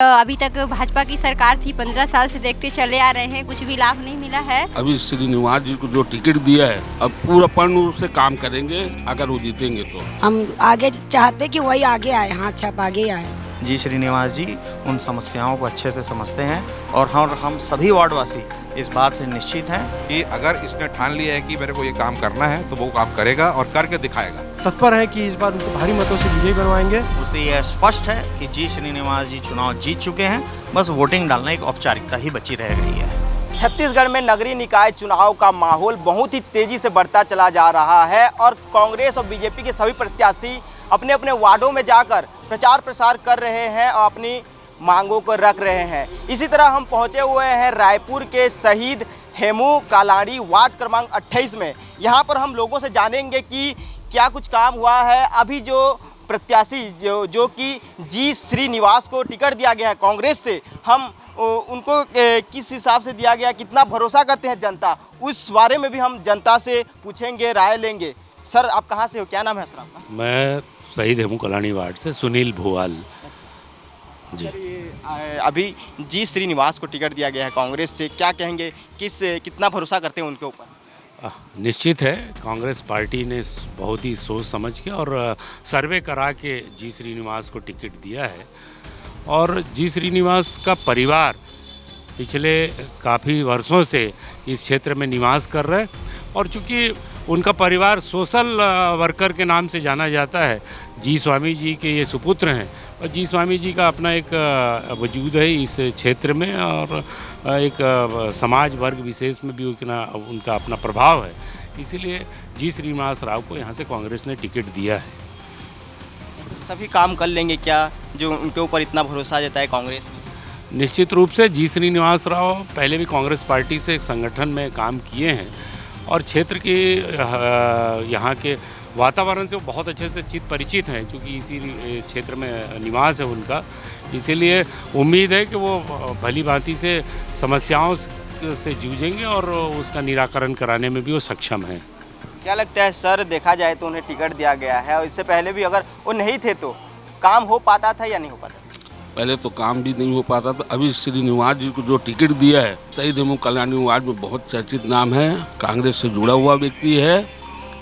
अभी तक भाजपा की सरकार थी, 15 साल से देखते चले आ रहे हैं, कुछ भी लाभ नहीं मिला है। अभी श्रीनिवास जी को जो टिकट दिया है, अब पूरा पूर्ण रूप से काम करेंगे अगर वो जीतेंगे तो। हम आगे चाहते कि वही आगे आए, हाथ छाप आगे आए। जी श्रीनिवास जी उन समस्याओं को अच्छे से समझते हैं और हम सभी वार्डवासी इस बात से निश्चित हैं कि अगर इसने ठान लिया है कि मेरे को ये काम करना है तो वो काम करेगा और करके दिखाएगा। तत्पर है कि इस बार उनको भारी मतों से विजयी बनवाएंगे। उसे यह स्पष्ट है कि जी श्रीनिवास जी चुनाव जीत चुके हैं, बस वोटिंग डालना एक औपचारिकता ही बची रह गई है। छत्तीसगढ़ में नगरीय निकाय चुनाव का माहौल बहुत ही तेजी से बढ़ता चला जा रहा है और कांग्रेस और बीजेपी के सभी प्रत्याशी अपने अपने वार्डों में जाकर प्रचार प्रसार कर रहे हैं और अपनी मांगों को रख रहे हैं। इसी तरह हम पहुंचे हुए हैं रायपुर के शहीद हेमू कालाड़ी वार्ड क्रमांक 28 में। यहां पर हम लोगों से जानेंगे कि क्या कुछ काम हुआ है। अभी जो प्रत्याशी जो कि जी श्रीनिवास को टिकट दिया गया है कांग्रेस से, हम उनको किस हिसाब से दिया गया, कितना भरोसा करते हैं जनता, उस बारे में भी हम जनता से पूछेंगे, राय लेंगे। सर आप कहाँ से हो, क्या नाम है सर आपका? मैं शहीद हेमू कलानी वार्ड से सुनील भोवाल जी। अभी जी श्रीनिवास को टिकट दिया गया है कांग्रेस से, क्या कहेंगे, कितना भरोसा करते हैं उनके ऊपर? निश्चित है, कांग्रेस पार्टी ने बहुत ही सोच समझ के और सर्वे करा के जी श्रीनिवास को टिकट दिया है। और जी श्रीनिवास का परिवार पिछले काफ़ी वर्षों से इस क्षेत्र में निवास कर रहे हैं और चूँकि उनका परिवार सोशल वर्कर के नाम से जाना जाता है, जी स्वामी जी के ये सुपुत्र हैं और जी स्वामी जी का अपना एक वजूद है इस क्षेत्र में और एक समाज वर्ग विशेष में भी उनका अपना प्रभाव है। इसीलिए जी श्रीनिवास राव को यहाँ से कांग्रेस ने टिकट दिया है। सभी काम कर लेंगे क्या, जो उनके ऊपर इतना भरोसा जताया कांग्रेस ने? निश्चित रूप से जी श्रीनिवास राव पहले भी कांग्रेस पार्टी से एक संगठन में काम किए हैं और क्षेत्र के यहाँ के वातावरण से वो बहुत अच्छे से परिचित हैं, क्योंकि इसी क्षेत्र में निवास है उनका। इसीलिए उम्मीद है कि वो भली भांति से समस्याओं से जूझेंगे और उसका निराकरण कराने में भी वो सक्षम हैं। क्या लगता है सर, देखा जाए तो उन्हें टिकट दिया गया है और इससे पहले भी अगर वो नहीं थे तो काम हो पाता था या नहीं हो पाता? पहले तो काम भी नहीं हो पाता था। अभी श्रीनिवास जी को जो टिकट दिया है, शहीद हेमू कल्याणी वार्ड में बहुत चर्चित नाम है, कांग्रेस से जुड़ा हुआ व्यक्ति है,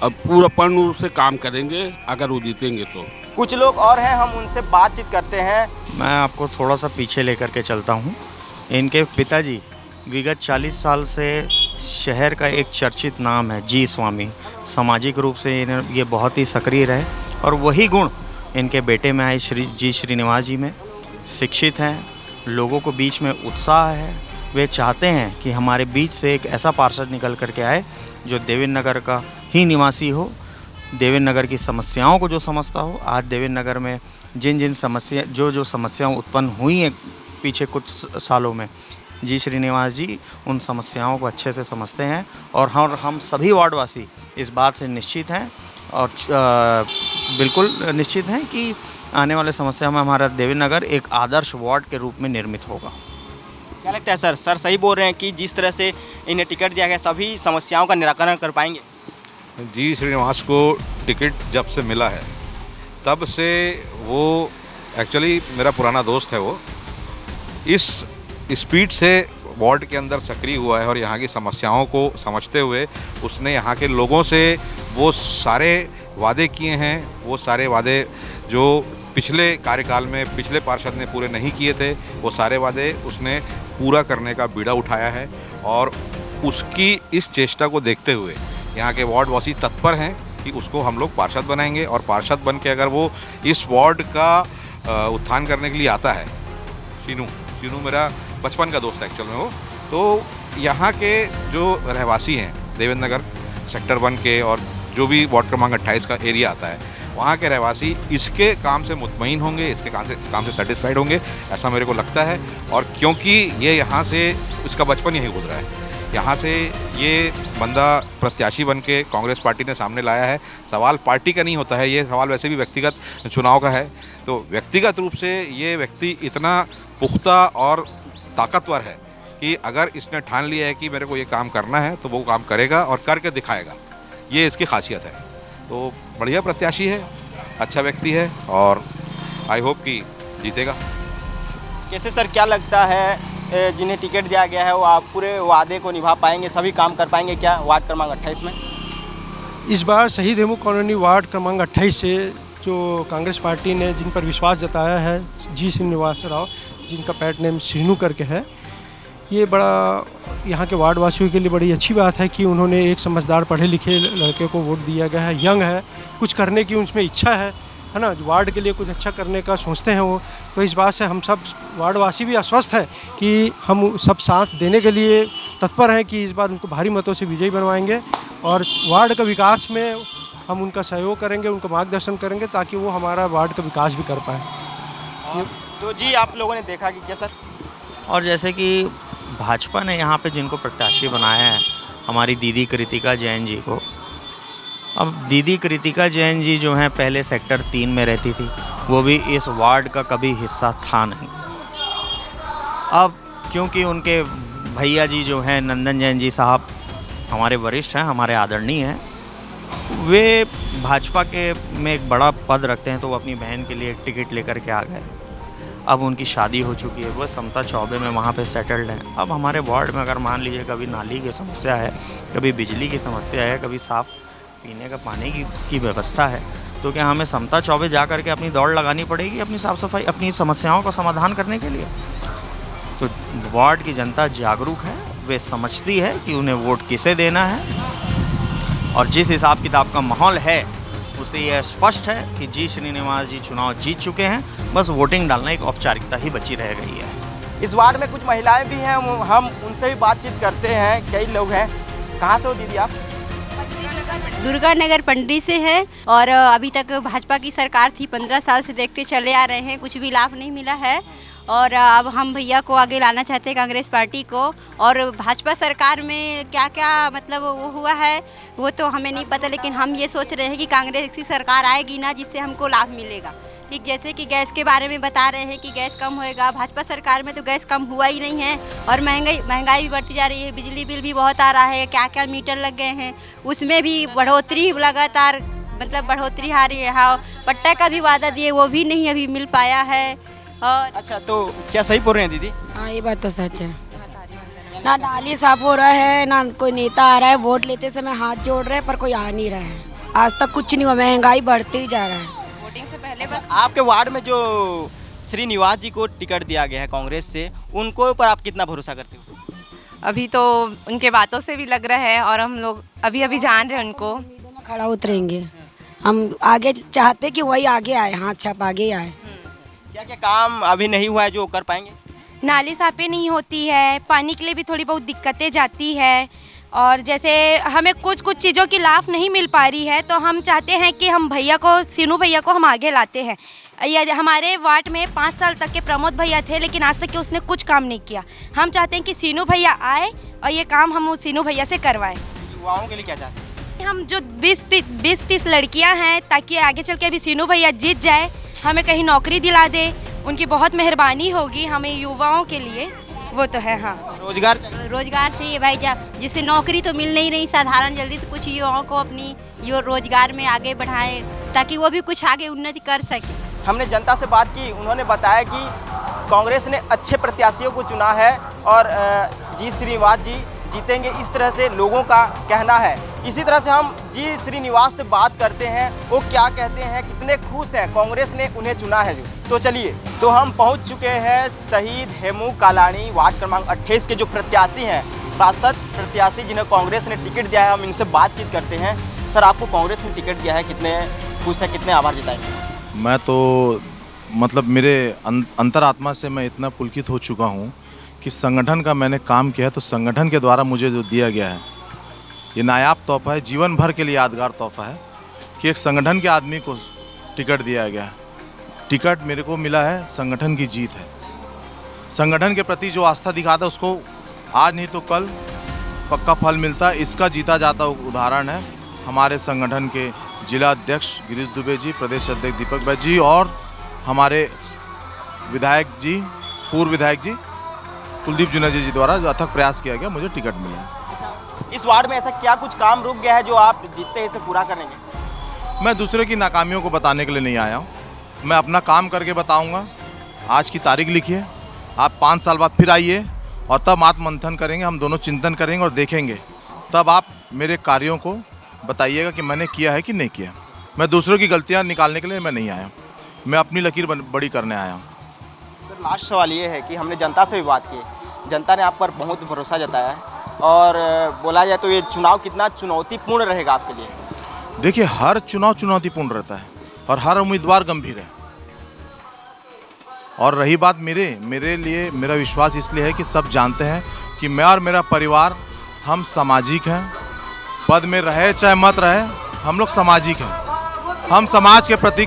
अब पूरा पूर्ण रूप से काम करेंगे अगर वो जीतेंगे तो। कुछ लोग और हैं, हम उनसे बातचीत करते हैं। मैं आपको थोड़ा सा पीछे लेकर के चलता हूँ। इनके पिताजी विगत 40 साल से शहर का एक चर्चित नाम है, जी स्वामी। सामाजिक रूप से ये बहुत ही सक्रिय रहे और वही गुण इनके बेटे में आए जी श्रीनिवास जी में। शिक्षित हैं, लोगों को बीच में उत्साह है, वे चाहते हैं कि हमारे बीच से एक ऐसा पार्षद निकल करके आए जो देवेंद्र नगर का ही निवासी हो, देवेंद्र नगर की समस्याओं को जो समझता हो। आज देवेंद्र नगर में जिन समस्याएं उत्पन्न हुई हैं पीछे कुछ सालों में, जी श्रीनिवास जी उन समस्याओं को अच्छे से समझते हैं और हम सभी वार्डवासी इस बात से निश्चित हैं और बिल्कुल निश्चित हैं कि आने वाले समस्या में हमारा देवेंद्र नगर एक आदर्श वार्ड के रूप में निर्मित होगा। क्या लगता है सर, सर सही बोल रहे हैं कि जिस तरह से इन्हें टिकट दिया गया सभी समस्याओं का निराकरण कर पाएंगे? जी श्रीनिवास को टिकट जब से मिला है तब से वो एक्चुअली मेरा पुराना दोस्त है, वो इस स्पीड से वार्ड के अंदर सक्रिय हुआ है और यहाँ की समस्याओं को समझते हुए उसने यहाँ के लोगों से वो सारे वादे किए हैं, वो सारे वादे जो पिछले कार्यकाल में पिछले पार्षद ने पूरे नहीं किए थे, वो सारे वादे उसने पूरा करने का बीड़ा उठाया है और उसकी इस चेष्टा को देखते हुए यहाँ के वार्डवासी तत्पर हैं कि उसको हम लोग पार्षद बनाएंगे और पार्षद बन के अगर वो इस वार्ड का उत्थान करने के लिए आता है। शीनू मेरा बचपन का दोस्त है एक्चुअल में वो, तो यहाँ के जो रहवासी हैं देवेंद्र नगर सेक्टर 1 के और जो भी वार्ड क्रमांक 28 का एरिया आता है, वहाँ के रहवासी इसके काम से मुतमईन होंगे, इसके काम से सेटिस्फाइड होंगे, ऐसा मेरे को लगता है। और क्योंकि ये यहाँ से इसका बचपन यहीं गुजरा है, यहाँ से ये बंदा प्रत्याशी बन के कांग्रेस पार्टी ने सामने लाया है। सवाल पार्टी का नहीं होता है, ये सवाल वैसे भी व्यक्तिगत चुनाव का है। तो व्यक्तिगत रूप से ये व्यक्ति इतना पुख्ता और ताकतवर है कि अगर इसने ठान लिया है कि मेरे को ये काम करना है तो वो काम करेगा और करके दिखाएगा, ये इसकी खासियत है। तो बढ़िया प्रत्याशी है, अच्छा व्यक्ति है और आई होप कि जीतेगा। कैसे सर, क्या लगता है जिन्हें टिकट दिया गया है वो आप पूरे वादे को निभा पाएंगे, सभी काम कर पाएंगे क्या वार्ड क्रमांक 28 में? इस बार शहीद हेमू कॉलोनी वार्ड क्रमांक 28 से जो कांग्रेस पार्टी ने जिन पर विश्वास जताया है, जी श्रीनिवास राव, जिनका पैट नेम श्रीनू करके है, ये बड़ा यहाँ के वार्ड वासियों के लिए बड़ी अच्छी बात है कि उन्होंने एक समझदार पढ़े लिखे लड़के को वोट दिया गया है। यंग है, कुछ करने की उसमें इच्छा है ना, जो वार्ड के लिए कुछ अच्छा करने का सोचते हैं वो। तो इस बात से हम सब वार्डवासी भी आश्वस्त हैं कि हम सब साथ देने के लिए तत्पर हैं कि इस बार उनको भारी मतों से विजयी बनवाएंगे और वार्ड का विकास में हम उनका सहयोग करेंगे, उनका मार्गदर्शन करेंगे ताकि वो हमारा वार्ड का विकास भी कर पाए। तो जी आप लोगों ने देखा कि क्या सर, और जैसे कि भाजपा ने यहाँ पे जिनको प्रत्याशी बनाया है, हमारी दीदी कृतिका जैन जी को। अब दीदी कृतिका जैन जी जो हैं पहले सेक्टर 3 में रहती थी, वो भी इस वार्ड का कभी हिस्सा था नहीं। अब क्योंकि उनके भैया जी जो हैं नंदन जैन जी साहब हमारे वरिष्ठ हैं, हमारे आदरणीय हैं, वे भाजपा के में एक बड़ा पद रखते हैं, तो वो अपनी बहन के लिए एक टिकट लेकर के आ गए। अब उनकी शादी हो चुकी है, वो समता चौबे में वहाँ पे सेटल्ड हैं। अब हमारे वार्ड में अगर मान लीजिए कभी नाली की समस्या है, कभी बिजली की समस्या है, कभी साफ़ पीने का पानी की व्यवस्था है, तो क्या हमें समता चौबे जा करके अपनी दौड़ लगानी पड़ेगी अपनी साफ़ सफाई, अपनी समस्याओं का समाधान करने के लिए? तो वार्ड की जनता जागरूक है, वे समझती है कि उन्हें वोट किसे देना है, और जिस हिसाब किताब का माहौल है उसे यह स्पष्ट है कि जी श्रीनिवास जी चुनाव जीत चुके हैं, बस वोटिंग डालना एक औपचारिकता ही बची रह गई है। इस वार्ड में कुछ महिलाएं भी हैं, हम उनसे भी बातचीत करते हैं। कई लोग हैं। कहाँ से हो दीदी आप? दुर्गा नगर पंडरी से है और अभी तक भाजपा की सरकार थी, 15 साल से देखते चले आ रहे हैं, कुछ भी लाभ नहीं मिला है और अब हम भैया को आगे लाना चाहते हैं, कांग्रेस पार्टी को। और भाजपा सरकार में क्या क्या मतलब वो हुआ है वो तो हमें नहीं पता, लेकिन हम ये सोच रहे हैं कि कांग्रेस की सरकार आएगी ना जिससे हमको लाभ मिलेगा। ठीक जैसे कि गैस के बारे में बता रहे हैं कि गैस कम होएगा, भाजपा सरकार में तो गैस कम हुआ ही नहीं है और महंगाई भी बढ़ती जा रही है, बिजली बिल भी बहुत आ रहा है, क्या क्या मीटर लग गए हैं, उसमें भी बढ़ोतरी लगातार मतलब बढ़ोतरी आ रही है। पट्टा का भी वादा दिए वो भी नहीं अभी मिल पाया है। और अच्छा, तो क्या सही बोल रहे हैं दीदी? हाँ, ये बात तो सच है। ना नाली साफ हो रहा है, ना कोई नेता आ रहा है, वोट लेते समय हाथ जोड़ रहे हैं पर कोई आ नहीं रहा है। आज तक कुछ नहीं हुआ, महंगाई बढ़ती ही जा रहा है। वोटिंग से पहले बस आपके वार्ड में जो श्रीनिवास जी को टिकट दिया गया है कांग्रेस से, उनको ऊपर आप कितना भरोसा करते हो? अभी तो उनके बातों से भी लग रहा है और हम लोग अभी अभी जान रहे हैं उनको। उम्मीदों में खड़ा उतरेंगे हम, आगे चाहते कि वही आगे आए, हाथ छाप आगे आए। क्या क्या काम अभी नहीं हुआ है जो कर पाएंगे? नाली साफे नहीं होती है, पानी के लिए भी थोड़ी बहुत दिक्कतें जाती है और जैसे हमें कुछ चीज़ों की लाभ नहीं मिल पा रही है, तो हम चाहते हैं कि हम भैया को, सीनू भैया को हम आगे लाते हैं। ये हमारे वार्ड में 5 साल तक के प्रमोद भैया थे, लेकिन आज तक के उसने कुछ काम नहीं किया। हम चाहते हैं कि सीनू भैया आए और ये काम हम सीनू भैया से करवाएं। युवाओं के लिए क्या चाहते हैं? हम जो 20-30 लड़कियां हैं, ताकि आगे चल के अभी सीनू भैया जीत जाए, हमें कहीं नौकरी दिला दे, उनकी बहुत मेहरबानी होगी हमें युवाओं के लिए, वो तो है। हाँ, रोजगार चाहिए भाई, जिससे नौकरी तो मिल नहीं रही साधारण जल्दी, तो कुछ युवाओं को अपनी रोजगार में आगे बढ़ाएं ताकि वो भी कुछ आगे उन्नति कर सके। हमने जनता से बात की, उन्होंने बताया कि कांग्रेस ने अच्छे प्रत्याशियों को चुना है और जी श्रीनिवास जी जीतेंगे, इस तरह से लोगों का कहना है। इसी तरह से हम जी श्रीनिवास से बात करते हैं, वो क्या कहते हैं, कितने खुश हैं कांग्रेस ने उन्हें चुना है जो। तो चलिए, तो हम पहुंच चुके हैं शहीद हेमू कॉलोनी वार्ड क्रमांक 28 के जो प्रत्याशी हैं, पार्षद प्रत्याशी जिन्हें कांग्रेस ने टिकट दिया है, हम इनसे बातचीत करते हैं। सर, आपको कांग्रेस ने टिकट दिया है, कितने खुश हैं, कितने आभार जताएंगे? मैं तो मतलब मेरे अंतरात्मा से मैं इतना पुलकित हो चुका हूँ कि संगठन का मैंने काम किया है, तो संगठन के द्वारा मुझे जो दिया गया है ये नायाब तोहफा है, जीवन भर के लिए यादगार तोहफा है कि एक संगठन के आदमी को टिकट दिया गया है। टिकट मेरे को मिला है, संगठन की जीत है। संगठन के प्रति जो आस्था दिखाता है उसको आज नहीं तो कल पक्का फल मिलता है। इसका जीता जाता उदाहरण है हमारे संगठन के जिला अध्यक्ष गिरीश दुबे जी, प्रदेश अध्यक्ष दीपक बैद जी और हमारे विधायक जी, पूर्व विधायक जी कुलदीप जुनेजा जी द्वारा जो अथक प्रयास किया गया, मुझे टिकट मिला। इस वार्ड में ऐसा क्या कुछ काम रुक गया है जो आप जीतते हैं इसे पूरा करेंगे? मैं दूसरे की नाकामियों को बताने के लिए नहीं आया हूँ, मैं अपना काम करके बताऊँगा। आज की तारीख लिखिए, आप 5 साल बाद फिर आइए और तब आत्ममंथन करेंगे, हम दोनों चिंतन करेंगे और देखेंगे, तब आप मेरे कार्यों को बताइएगा कि मैंने किया है कि नहीं किया। मैं दूसरों की गलतियां निकालने के लिए मैं नहीं आया, मैं अपनी लकीर बड़ी करने आया हूँ। सर लास्ट सवाल ये है कि हमने जनता से भी बात की, जनता ने आप पर बहुत भरोसा जताया है और बोला जाए तो ये चुनाव कितना चुनौतीपूर्ण रहेगा आपके लिए? देखिए, हर चुनाव चुनौतीपूर्ण रहता है और हर उम्मीदवार गंभीर है। और रही बात मेरे लिए मेरा विश्वास इसलिए है कि सब जानते हैं कि मैं और मेरा परिवार हम सामाजिक हैं। पद में रहे चाहे मत रहे, हम लोग सामाजिक हैं। हम समाज के प्रति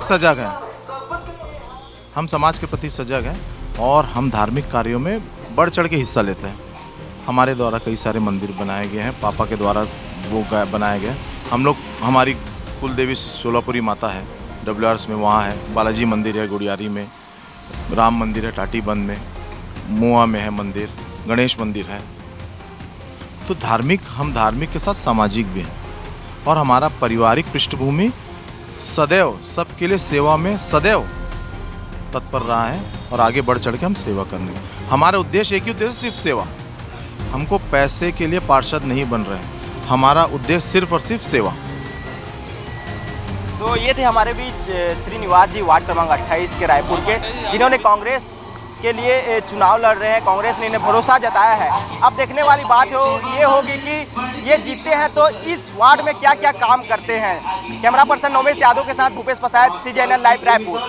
सजग हैं, और हम धार्मिक कार्यों में बढ़ चढ़ के हिस्सा लेते हैं। हमारे द्वारा कई सारे मंदिर बनाए गए हैं, पापा के द्वारा वो बनाए गए। हम लोग, हमारी कुल देवी सोलापुरी माता है WRS में, वहाँ है। बालाजी मंदिर है गुड़ियारी में, राम मंदिर है टाटीबंद में, मुआ में है मंदिर, गणेश मंदिर है। तो हम धार्मिक के साथ सामाजिक भी हैं और हमारा पारिवारिक पृष्ठभूमि सदैव सबके लिए सेवा में सदैव तत्पर रहा है और आगे बढ़ चढ़ के हम सेवा करने। हमारा उद्देश्य एक ही उद्देश्य, सिर्फ सेवा। हमको पैसे के लिए पार्षद नहीं बन रहे हैं, हमारा उद्देश्य सिर्फ और सिर्फ सेवा। तो ये थे हमारे बीच श्रीनिवास जी, वार्ड क्रमांक 28 के रायपुर के, जिन्होंने कांग्रेस के लिए चुनाव लड़ रहे हैं। कांग्रेस ने इन्हें भरोसा जताया है। अब देखने वाली बात ये होगी कि ये जीते हैं तो इस वार्ड में क्या क्या काम करते हैं। कैमरा पर्सन नोमेश यादव के साथ भूपेश पसायत, CJNN लाइव रायपुर।